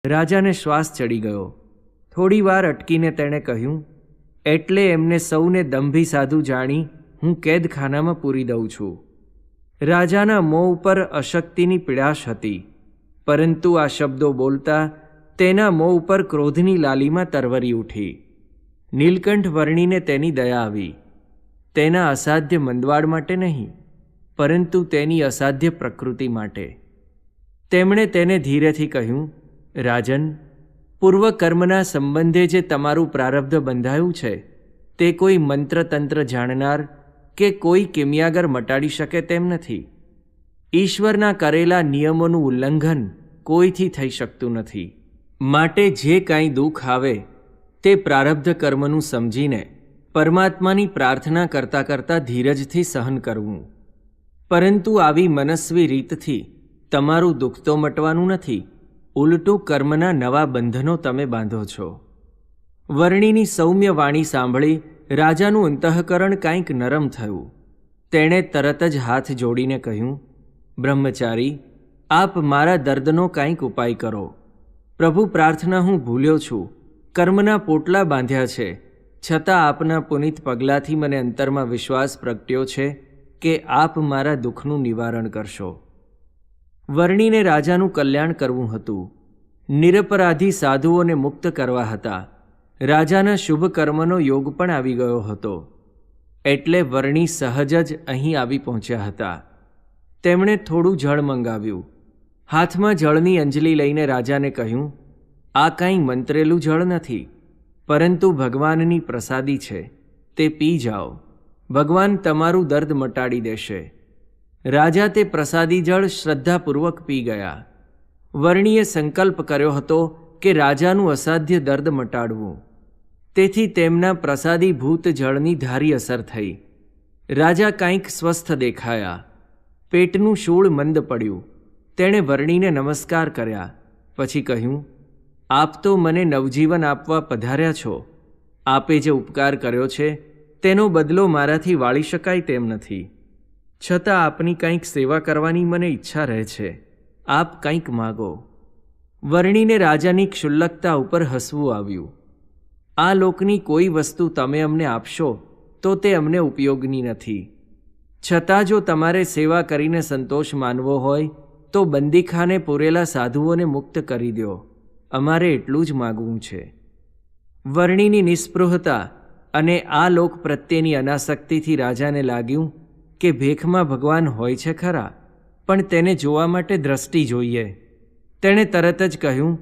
રાજાને શ્વાસ ચડી ગયો. થોડી વાર અટકીને તેણે કહ્યું, એટલે એમને સૌને દંભી સાધુ જાણી હું કેદખાનામાં પૂરી દઉં છું. રાજાના મોં ઉપર અશક્તિની પીડાશ હતી, પરંતુ આ શબ્દો બોલતા તેના મોં ઉપર ક્રોધની લાલીમાં તરવરી ઉઠી. નીલકંઠ વર્ણીને તેની દયા આવી, તેના અસાધ્ય મંદવાડ માટે નહીં, પરંતુ તેની અસાધ્ય પ્રકૃતિ માટે. તેમણે તેને ધીરેથી કહ્યું, રાજન, પૂર્વકર્મના સંબંધે જે તમારું પ્રારબ્ધ બંધાયું છે તે કોઈ મંત્રતંત્ર જાણનાર કે કોઈ કિમિયાગર મટાડી શકે તેમ નથી. ઈશ્વરના કરેલા નિયમોનું ઉલ્લંઘન કોઈથી થઈ શકતું નથી. માટે જે કાંઈ દુઃખ આવે તે પ્રારબ્ધ કર્મનું સમજીને પરમાત્માની પ્રાર્થના કરતાં કરતાં ધીરજથી સહન કરવું. પરંતુ આવી મનસ્વી રીતથી તમારું દુઃખ તો મટવાનું નથી, ઉલટું કર્મના નવા બંધનો તમે બાંધો છો. વર્ણીની સૌમ્ય વાણી સાંભળી રાજાનું અંતઃકરણ કાંઈક નરમ થયું. તેણે તરત જ હાથ જોડીને કહ્યું, બ્રહ્મચારી, આપ મારા દર્દનો કાંઈક ઉપાય કરો. પ્રભુ, પ્રાર્થના હું ભૂલ્યો છું, કર્મના પોટલા બાંધ્યા છે, છતાં આપના પુનિત પગલાંથી મને અંતરમાં વિશ્વાસ પ્રગટ્યો છે કે આપ મારા દુઃખનું નિવારણ કરશો. વર્ણીને રાજાનું કલ્યાણ કરવું હતું, નિરપરાધી સાધુઓને મુક્ત કરવા હતા. રાજાના શુભ કર્મનો યોગ પણ આવી ગયો હતો, એટલે વર્ણી સહજ જ અહીં આવી પહોંચ્યા હતા. તેમણે થોડું જળ મંગાવ્યું. હાથમાં જળની અંજલિ લઈને રાજાને કહ્યું, આ કાંઈ મંત્રેલું જળ નથી, પરંતુ ભગવાનની પ્રસાદી છે, તે પી જાઓ. ભગવાન તમારું દર્દ મટાડી દેશે. રાજા તે પ્રસાદી જળ શ્રદ્ધાપૂર્વક પી ગયા. વર્ણીએ સંકલ્પ કર્યો હતો કે રાજાનું અસાધ્ય દર્દ મટાડવું. તેથી તેમના પ્રસાદી ભૂત જળની ધારી અસર થઈ. રાજા કાંઈક સ્વસ્થ દેખાયા. પેટનું શૂળ મંદ પડ્યું. તેણે વર્ણીને નમસ્કાર કર્યા. પછી કહ્યું, આપ તો મને નવજીવન આપવા પધાર્યા છો. આપે જે ઉપકાર કર્યો છે તેનો બદલો મારાથી વાળી શકાય તેમ નથી. છતાં આપની કંઈક સેવા કરવાની મને ઈચ્છા રહે છે. આપ કંઈક માગો. વર્ણીને રાજાની ક્ષુલ્લકતા ઉપર હસવું આવ્યું. આ લોકની કોઈ વસ્તુ તમે અમને આપશો તો તે અમને ઉપયોગની નથી. છતાં જો તમારે સેવા કરીને સંતોષ માનવો હોય તો બંદીખાને પૂરેલા સાધુઓને મુક્ત કરી દો. અમારે એટલું જ માગવું છે. વર્ણીની નિસ્પૃહતા અને આ લોક પ્રત્યેની અનાસક્તિથી રાજાને લાગ્યું કે ભેખમાં ભગવાન હોય છે ખરા, પણ તેને જોવા માટે દ્રષ્ટિ જોઈએ. તેણે તરત જ કહ્યું,